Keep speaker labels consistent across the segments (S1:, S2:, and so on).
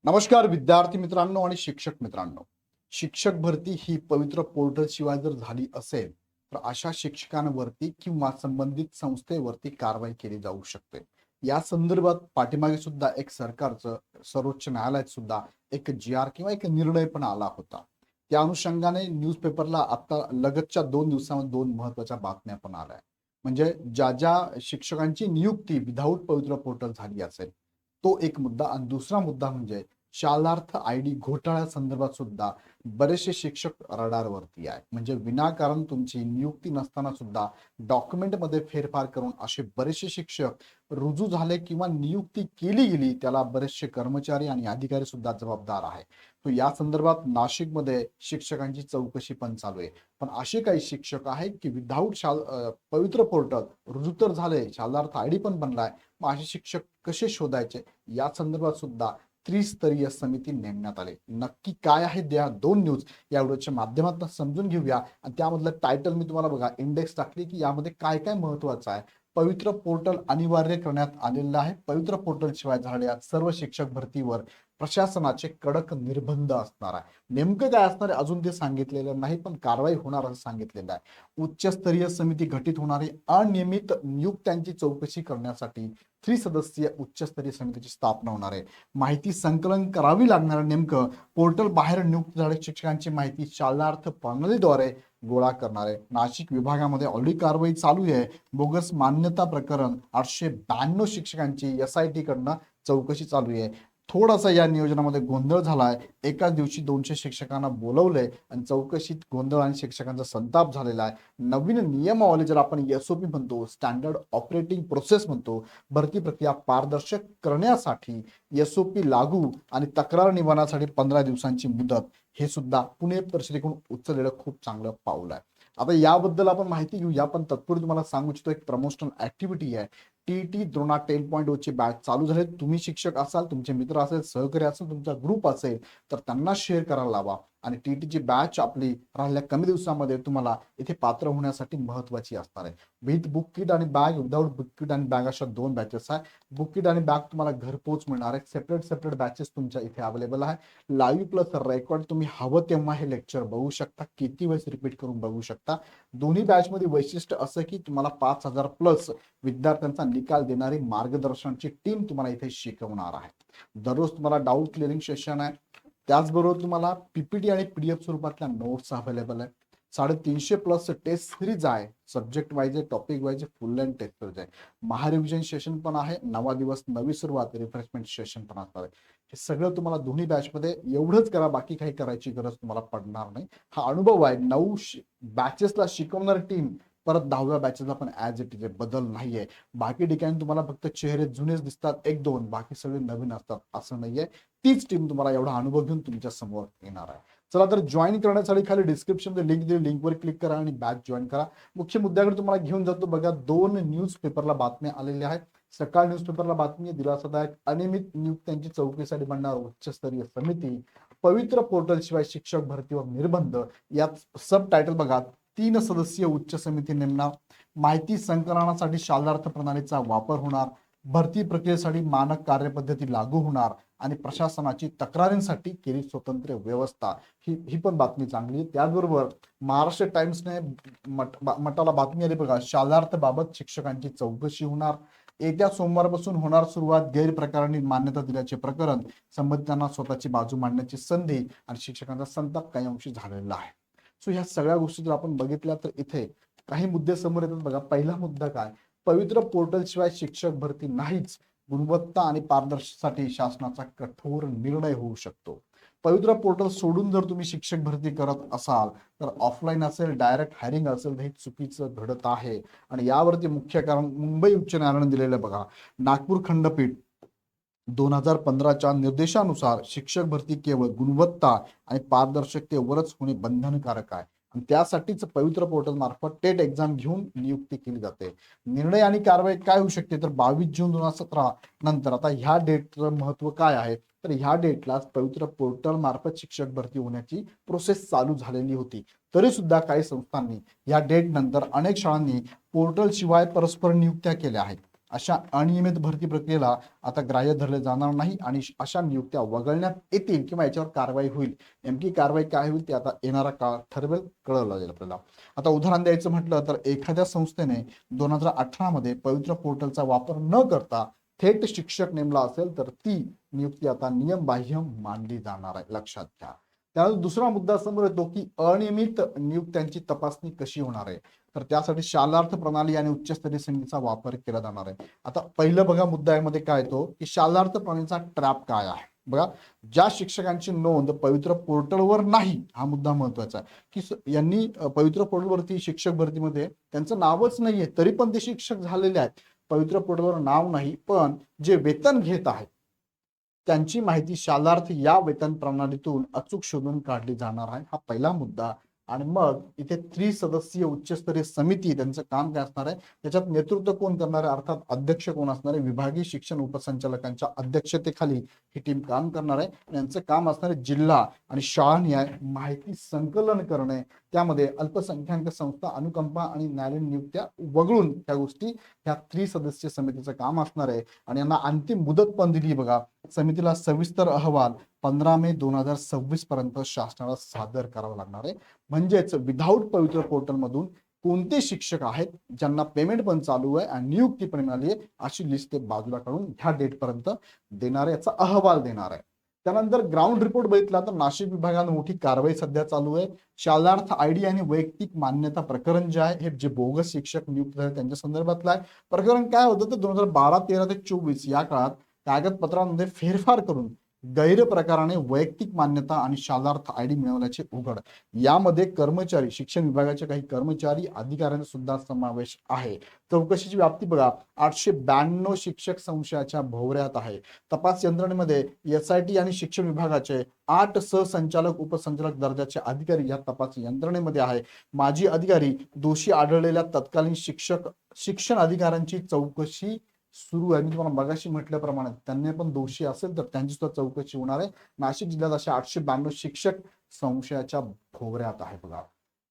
S1: नमस्कार विद्यार्थी मित्रांनो आणि शिक्षक मित्रांनो. शिक्षक भरती ही पवित्र पोर्टल शिवाय जर झाली असेल तर अशा शिक्षकांवरती किंवा संबंधित संस्थेवरती कारवाई केली जाऊ शकते. या संदर्भात पाठीमागे सुद्धा एक सरकारचं सर्वोच्च न्यायालयात सुद्धा एक जी आर किंवा एक निर्णय पण आला होता. त्या अनुषंगाने न्यूजपेपरला आता लगतच्या 2 दिवसांमध्ये 2 महत्वाच्या बातम्या पण आल्या. म्हणजे ज्या ज्या शिक्षकांची नियुक्ती विदाऊट पवित्र पोर्टल झाली असेल तो एक मुद्दा आणि दुसरा मुद्दा म्हणजे शालार्थ आयडी घोटाळ्यासंदर्भात सुद्धा बरेचसे शिक्षक रडारवरती आहे. म्हणजे विनाकारण तुमची नियुक्ती नसताना सुद्धा डॉक्युमेंटमध्ये फेरफार करून असे बरेचसे शिक्षक रुजू झाले किंवा नियुक्ती केली गेली त्याला बरेचसे कर्मचारी आणि अधिकारी सुद्धा जबाबदार आहे. तो या संदर्भात नाशिकमध्ये शिक्षकांची चौकशी पण चालू आहे. पण असे काही शिक्षक आहेत की विदाऊट पवित्र पोर्टल रुजू तर झाले, शालार्थ आयडी पण बनलाय, मग असे शिक्षक कसे शोधायचे या संदर्भात सुद्धा त्रिस्तरीय समिती नेमण्यात आले. नक्की काय आहे द्या 2 न्यूज या व्हिडिओच्या माध्यमातून समजून घेऊया. आणि त्यामधलं टायटल मी तुम्हाला बघा इंडेक्स टाकली की यामध्ये काय काय महत्वाचं आहे. पवित्र पोर्टल अनिवार्य करण्यात आलेलं आहे. पवित्र पोर्टल शिवाय झालेल्या सर्व शिक्षक भरतीवर प्रशासनाचे कडक निर्बंध असणार आहे. नेमकं काय असणार आहे अजून ते सांगितलेलं नाही, पण कारवाई होणार असं सांगितलेलं आहे. उच्चस्तरीय समिती गठीत होणारी अनियमित नियुक्त्यांची चौकशी करण्यासाठी त्रिसदस्यीय उच्चस्तरीय समितीची स्थापना होणार आहे. माहिती संकलन करावी लागणार. नेमकं पोर्टल बाहेर नियुक्त झालेल्या शिक्षकांची माहिती शालार्थ प्रणालीद्वारे गोळा करणार आहे. नाशिक विभागामध्ये ऑलरेडी कारवाई चालू आहे. बोगस मान्यता प्रकरण 892 शिक्षकांची SIT कडनं चौकशी चालू आहे. थोडासा या नियोजनामध्ये गोंधळ झालाय. एकाच दिवशी 200 शिक्षकांना बोलवलंय आणि चौकशीत गोंधळ आणि शिक्षकांचा संताप झालेला आहे. नवीन नियमावली ज्याला आपण SOP म्हणतो, स्टँडर्ड ऑपरेटिंग प्रोसेस म्हणतो, भरती प्रक्रिया पारदर्शक करण्यासाठी SOP लागू आणि तक्रार निवारणासाठी 15 दिवसांची मुदत, हे सुद्धा पुणे परिषदेकडून उचललेलं खूप चांगलं पाऊल आहे. आता याबद्दल आपण माहिती घेऊया, पण तत्पूर्वी तुम्हाला सांगू इच्छितो एक प्रमोशनल ऍक्टिव्हिटी आहे. TET द्रोणा 10.0 ची बॅच चालू झाले. तुम्ही शिक्षक असाल, तुमचे मित्र असेल, सहकारी असेल, तुमचा ग्रुप असेल तर त्यांना शेअर करायला लावा. आणि TET ची बॅच आपली राहिल्या कमी दिवसामध्ये तुम्हाला इथे पात्र होण्यासाठी महत्वाची असणार आहे. विथ बुक किट आणि बॅग, विदाऊट बुक किट आणि बॅग अशा 2 बॅचेस आहे. बुक किट आणि बॅग तुम्हाला घरपोच मिळणार आहे. सेपरेट बॅचेस तुमच्या इथे अवेलेबल आहे. लाईव्ह प्लस रेकॉर्ड तुम्ही हवं तेव्हा हे लेक्चर बघू शकता, किती वेळेस रिपीट करून बघू शकता. दोन्ही बॅच मध्ये वैशिष्ट्य असं की तुम्हाला 5,000 प्लस विद्यार्थ्यांचा निकाल देणारी मार्गदर्शनाची टीम तुम्हाला इथे शिकवणार आहे. दररोज तुम्हाला डाऊट क्लिअरिंग सेशन आहे. त्याचबरोबर तुम्हाला PPT आणि PDF स्वरूपातल्या नोट्स अवेलेबल आहे. 350 प्लस टेस्ट सिरीज आहे. सब्जेक्ट वाईज आहे, टॉपिक वाईज आहे, फुल लेंथ टेस्ट सिरीज आहे. महारिव्हिजन सेशन पण आहे. नवा दिवस नवी सुरुवात रिफ्रेशमेंट सेशन पण असणार आहे. हे सगळं तुम्हाला दोन्ही बॅच मध्ये एवढंच करा, बाकी काही करायची गरज तुम्हाला पडणार नाही. हा अनुभव आहे. 9 बॅचेसला शिकवणारी टीम परत 10व्या बॅचेसला पण ऍज इट इज बदल नाहीये. बाकी ठिकाणी तुम्हाला फक्त चेहरे जुनेच दिसतात, 1-2, बाकी सगळे नवीन असतात असं नाहीये. तीच टीम तुम्हाला एवढा अनुभव घेऊन तुमच्या समोर येणार आहे. चला तर जॉईन करण्यासाठी खाली डिस्क्रिप्शन मध्ये लिंक दिली, लिंकवर क्लिक करा आणि बॅच जॉईन करा. मुख्य मुद्द्याकडे तुम्हाला घेऊन जातो. बघा 2 न्यूजपेपरला बातम्या आलेल्या आहेत. सकाळ न्यूजपेपरला बातमी आहे दिलासादायक, अनियमित नियुक्त्यांची चौकशीसाठी बनणार उच्चस्तरीय समिती, पवित्र पोर्टल शिवाय शिक्षक भरतीवर निर्बंध. यात सब टायटल बघा, 3 सदस्यीय उच्च समिती नेमणार, माहिती संकलनासाठी शालार्थ प्रणालीचा वापर होणार, भरती प्रक्रियेसाठी मानक कार्यपद्धती लागू होणार आणि प्रशासनाची तक्रारींसाठी केली स्वतंत्र व्यवस्था. ही पण बातमी चांगली आहे. त्याचबरोबर महाराष्ट्र टाइम्सने मटाला बातमी आली बघा, शालार्थ बाबत शिक्षकांची चौकशी होणार. येत्या सोमवारपासून होणार सुरुवात, गैरप्रकारांनी मान्यता दिल्याचे प्रकरण, संबंधितांना स्वतःची बाजू मांडण्याची संधी आणि शिक्षकांचा संताप काही अंशी झालेला आहे. सो ह्या सगळ्या गोष्टी जर आपण बघितल्या तर इथे काही मुद्दे समोर येतात बघा. पहिला मुद्दा काय, पवित्र पोर्टल शिवाय शिक्षक भरती नाहीच, गुणवत्ता आणि पारदर्शकतेसाठी शासनाचा कठोर निर्णय होऊ शकतो. पवित्र पोर्टल सोडून जर तुम्ही शिक्षक भरती करत असाल तर ऑफलाईन असेल, डायरेक्ट हायरिंग असेल, हे चुकीचं घडत आहे. आणि यावरती मुख्य कारण मुंबई उच्च न्यायालयाने दिलेलं बघा. नागपूर खंडपीठ 2015च्या निर्देशानुसार शिक्षक भरती केवळ गुणवत्ता आणि पारदर्शकतेवरच होणे बंधनकारक आहे आणि त्यासाठीच पवित्र पोर्टल मार्फत टेट एक्झाम घेऊन नियुक्ती केली जाते. निर्णय आणि कारवाई काय होऊ शकते तर 22 जून 2017 नंतर. आता ह्या डेटचं महत्व काय आहे तर ह्या डेटला पवित्र पोर्टल मार्फत शिक्षक भरती होण्याची प्रोसेस चालू झालेली होती. तरी सुद्धा काही संस्थांनी या डेट नंतर अनेक शाळांनी पोर्टल शिवाय परस्पर नियुक्त्या केल्या आहेत. अशा अनियमित भरती प्रक्रियेला आता ग्राह्य धरले जाणार नाही आणि अशा नियुक्त्या वगळण्यात येतील किंवा याच्यावर कारवाई होईल. नेमकी कारवाई काय होईल ते आता येणारा काळ ठरवेल, कळवलं जाईल आपल्याला. आता उदाहरण द्यायचं म्हटलं तर एखाद्या संस्थेने 2018 मध्ये पवित्र पोर्टलचा वापर न करता थेट शिक्षक नेमला असेल तर ती नियुक्ती आता नियमबाह्य मानली जाणार आहे, लक्षात घ्या. त्यानंतर दुसरा मुद्दा समोर येतो की अनियमित नियुक्त्यांची तपासणी कशी होणार आहे. तर त्यासाठी शालार्थ प्रणाली आणि उच्चस्तरीय समितीचा वापर केला जाणार आहे. आता पहिलं बघा मुद्दा यामध्ये काय येतो की शालार्थ प्रणालीचा ट्रॅप काय आहे. बघा, ज्या शिक्षकांची नोंद पवित्र पोर्टलवर नाही, हा मुद्दा महत्वाचा आहे की यांनी पवित्र पोर्टलवरती शिक्षक भरतीमध्ये त्यांचं नावच नाहीये तरी पण ते शिक्षक झालेले आहेत. पवित्र पोर्टलवर नाव नाही पण जे वेतन घेत आहेत त्यांची माहिती शालार्थ या वेतन प्रणालीतून अचूक शोधून काढली जाणार आहे, हा पहिला मुद्दा. आणि मग इथे त्रिसदस्यीय उच्चस्तरीय समिती त्यांचं काम काय असणार आहे, त्याच्यात नेतृत्व कोण करणार आहे, अर्थात अध्यक्ष कोण असणार आहे, विभागीय शिक्षण उपसंचालकांच्या अध्यक्षतेखाली ही टीम काम करणार आहे. यांचं काम असणार आहे जिल्हा आणि शाळानिहाय माहिती संकलन करणे, त्यामध्ये अल्पसंख्याक संस्था, अनुकंपा आणि न्यायालयीन नियुक्त्या वगळून त्या गोष्टी ह्या त्रिसदस्यीय समितीचं काम असणार आहे. आणि यांना अंतिम मुदत पण दिली बघा, समितीला सविस्तर अहवाल 15 मे 2026 पर्यंत शासनाला सादर करावा लागणार आहे. म्हणजेच विदाऊट पवित्र पोर्टल मधून कोणते शिक्षक आहेत ज्यांना पेमेंट पण चालू आहे आणि नियुक्ती पण मिळाली आहे अशी लिस्ट ते बाजूला काढून ह्या डेट पर्यंत देणार आहे, याचा अहवाल देणार आहे. त्यानंतर ग्राउंड रिपोर्ट बघितला तर नाशिक विभागाने मोठी कारवाई सध्या चालू आहे. शालार्थ आयडी आणि वैयक्तिक मान्यता प्रकरण जे आहे, हे जे बोगस शिक्षक नियुक्त झाले त्यांच्या संदर्भातलं आहे. प्रकरण काय होतं तर 2012, 13 ते 24 या काळात कागदपत्रांमध्ये फेरफार करून गैरप्रकाराने वैयक्तिक मान्यता आणि शालार्थ आयडी मिळवल्याचे उघड. यामध्ये कर्मचारी, शिक्षण विभागाचे काही कर्मचारी, अधिकाऱ्यांचा सुद्धा समावेश आहे. चौकशीची व्याप्ती बघा, 892 शिक्षक संशयाच्या भोवऱ्यात आहे. तपास यंत्रणेमध्ये SIT आणि शिक्षण विभागाचे 8 सहसंचालक, उपसंचालक दर्जाचे अधिकारी या तपास यंत्रणेमध्ये आहे. माजी अधिकारी, दोषी आढळलेल्या तत्कालीन शिक्षण अधिकाऱ्यांची चौकशी सुरू आहे. मी तुम्हाला मगाशी म्हटल्याप्रमाणे त्यांनी पण दोषी असेल तर त्यांची सुद्धा चौकशी होणार आहे. नाशिक जिल्ह्यात असे 892 शिक्षक संशयाच्या भोवऱ्यात आहे. बघा,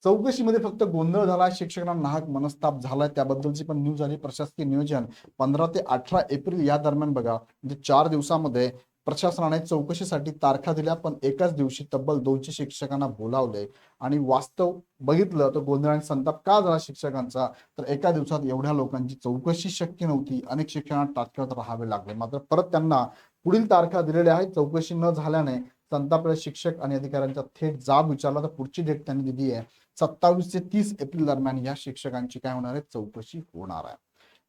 S1: चौकशीमध्ये फक्त गोंधळ झाला, शिक्षकांना नाहक मनस्ताप झालाय, त्याबद्दलची पण न्यूज आली. प्रशासकीय नियोजन 15 ते 18 एप्रिल या दरम्यान बघा, म्हणजे 4 दिवसामध्ये प्रशासनाने चौकशीसाठी तारखा दिल्या, पण एकाच दिवशी तब्बल 200 शिक्षकांना बोलावले. आणि वास्तव बघितलं तर गोंधळ आणि संताप का झाला शिक्षकांचा, तर एका दिवसात एवढ्या लोकांची चौकशी शक्य नव्हती. अनेक शिक्षकांना तात्काळ राहावे लागले. मात्र परत त्यांना पुढील तारखा दिलेल्या आहेत. चौकशी न झाल्याने संतापलेल्या शिक्षक आणि अधिकाऱ्यांचा थेट जाब विचारला तर पुढची डेट त्यांनी दिली आहे 27 ते 30 एप्रिल दरम्यान या शिक्षकांची काय होणार आहे, चौकशी होणार आहे.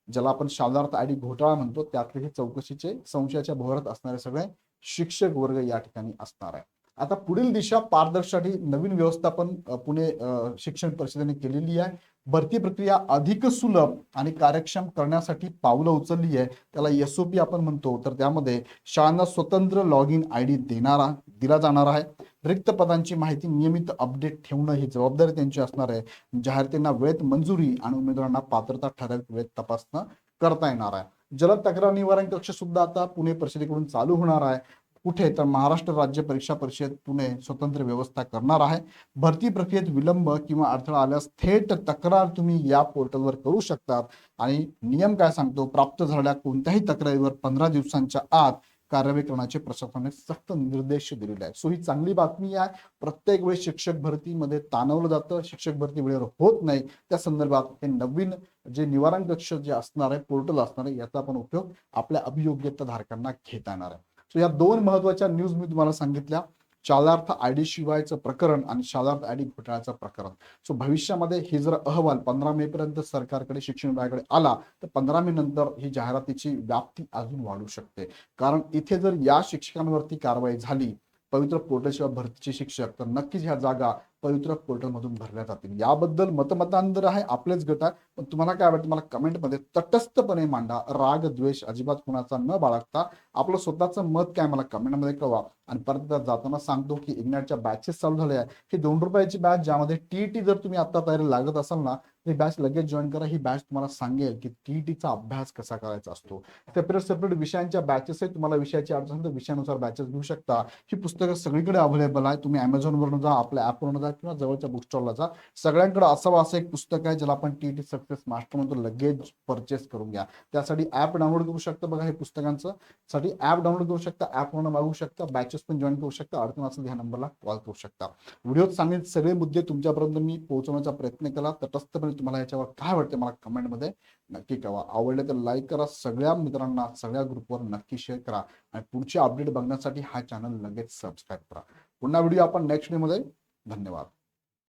S1: ज्याला आपण शालार्थ आयडी घोटाळा म्हणतो, त्यातले हे चौकशीचे संशयाच्या भोवऱ्यात असणारे सगळे शिक्षक वर्ग या ठिकाणी असणार आहे. आता पुढील दिशा पारदर्शकसाठी नवीन व्यवस्थापन पुणे शिक्षण परिषदेने केलेली आहे. भरती प्रक्रिया अधिक सुलभ आणि कार्यक्षम करण्यासाठी पावलं उचलली आहे, त्याला SOP आपण म्हणतो. तर त्यामध्ये शाळांना स्वतंत्र लॉग इन आयडी दिला जाणार आहे. रिक्त पदांची माहिती नियमित अपडेट ठेवणं ही जबाबदारी त्यांची असणार आहे. जाहिरातींना वेळेत मंजुरी आणि उमेदवारांना पात्रता ठराविक वेळेत तपासणं करता येणार आहे. जलद तक्रार निवारण कक्ष सुद्धा आता पुणे परिषदेकडून चालू होणार आहे. कुठे तर महाराष्ट्र राज्य परीक्षा परिषद पुणे स्वतंत्र व्यवस्था करणार आहे. भरती प्रक्रियेत विलंब किंवा अडथळा आल्यास थेट तक्रार तुम्ही या पोर्टलवर करू शकतात. आणि नियम काय सांगतो, प्राप्त झालेल्या कोणत्याही तक्रारीवर 15 दिवसांच्या आत कार्यवाही करण्याचे प्रशासनाने सक्त निर्देश दिलेले आहेत. सो ही चांगली बातमी आहे. प्रत्येक वेळेस शिक्षक भरतीमध्ये ताणवलं जातं, शिक्षक भरती वेळेवर होत नाही, त्या संदर्भात हे नवीन जे निवारण कक्ष जे असणार आहे, पोर्टल असणार आहे, याचा आपण उपयोग आपल्या अभियोग्यता धारकांना घेता येणार आहे. सो या दोन महत्वाच्या न्यूज मी तुम्हाला सांगितल्या, शालार्थ आयडी शिवायचं प्रकरण आणि शालार्थ आयडी घोटाळ्याचं प्रकरण. सो भविष्यामध्ये हे जर अहवाल 15 मे पर्यंत सरकारकडे, शिक्षण विभागाकडे आला तर 15 मे नंतर ही जाहिरातीची व्याप्ती अजून वाढू शकते. कारण इथे जर या शिक्षकांवरती कारवाई झाली, पवित्र पोर्टलशिवाय भरतीचे शिक्षक, तर नक्कीच ह्या जागा पवित्र पोर्टल मधून भरल्या जातील. याबद्दल मतमतांतर आहे, आपलेच गट आहे, पण तुम्हाला काय वाटतं मला कमेंटमध्ये तटस्थपणे मांडा. राग द्वेष अजिबात कुणाचा न बाळगता आपलं स्वतःचं मत काय मला कमेंटमध्ये कळवा. आणि परत जाताना सांगतो की इग्नाइटच्या बॅचेस चालू झाल्या आहे. ही 2 रुपयाची बॅच, ज्यामध्ये TET जर तुम्ही आता तयारी लागत असाल ना, ही बॅच लगेच जॉईन करा. ही बॅच तुम्हाला सांगेल की TETचा अभ्यास कसा करायचा असतो. सेपरेट विषयांच्या बॅचेस आहेत. तुम्हाला विषयाची अडचण तर विषयानुसार बॅचेस घेऊ शकता. ही पुस्तकं सगळीकडे अवेलेबल आहे. तुम्ही Amazonवरून जा, आपल्या ऍपवरून जा किंवा जवळच्या बुक स्टॉलला जा. सगळ्यांकडे असावं असं एक पुस्तक आहे ज्याला आपण TET सक्सेस मास्टर म्हणतो लगेच परचेस करून घ्या. त्यासाठी ऍप डाउनलोड करू शकता बघा, हे पुस्तकांचं साठी ऍप डाउनलोड करू शकता, ऍपवरून मागवू शकता, बॅचेस पण जॉईन करू शकता. अडचण असेल ह्या नंबरला कॉल करू शकता. व्हिडिओत सांगितले सगळे मुद्दे तुमच्यापर्यंत मी पोहोचवण्याचा प्रयत्न केला. तटस्थपणे तुम्हाला याच्यावर काय वाटते मला कमेंटमध्ये नक्की कळवा. आवडले तर लाईक करा, सगळ्या मित्रांना सगळ्या ग्रुपवर नक्की शेअर करा आणि पुढचे अपडेट बघण्यासाठी हा चॅनल लगेच सबस्क्राईब करा. पुन्हा व्हिडिओ आपण नेक्स्ट डे मध्ये. धन्यवाद.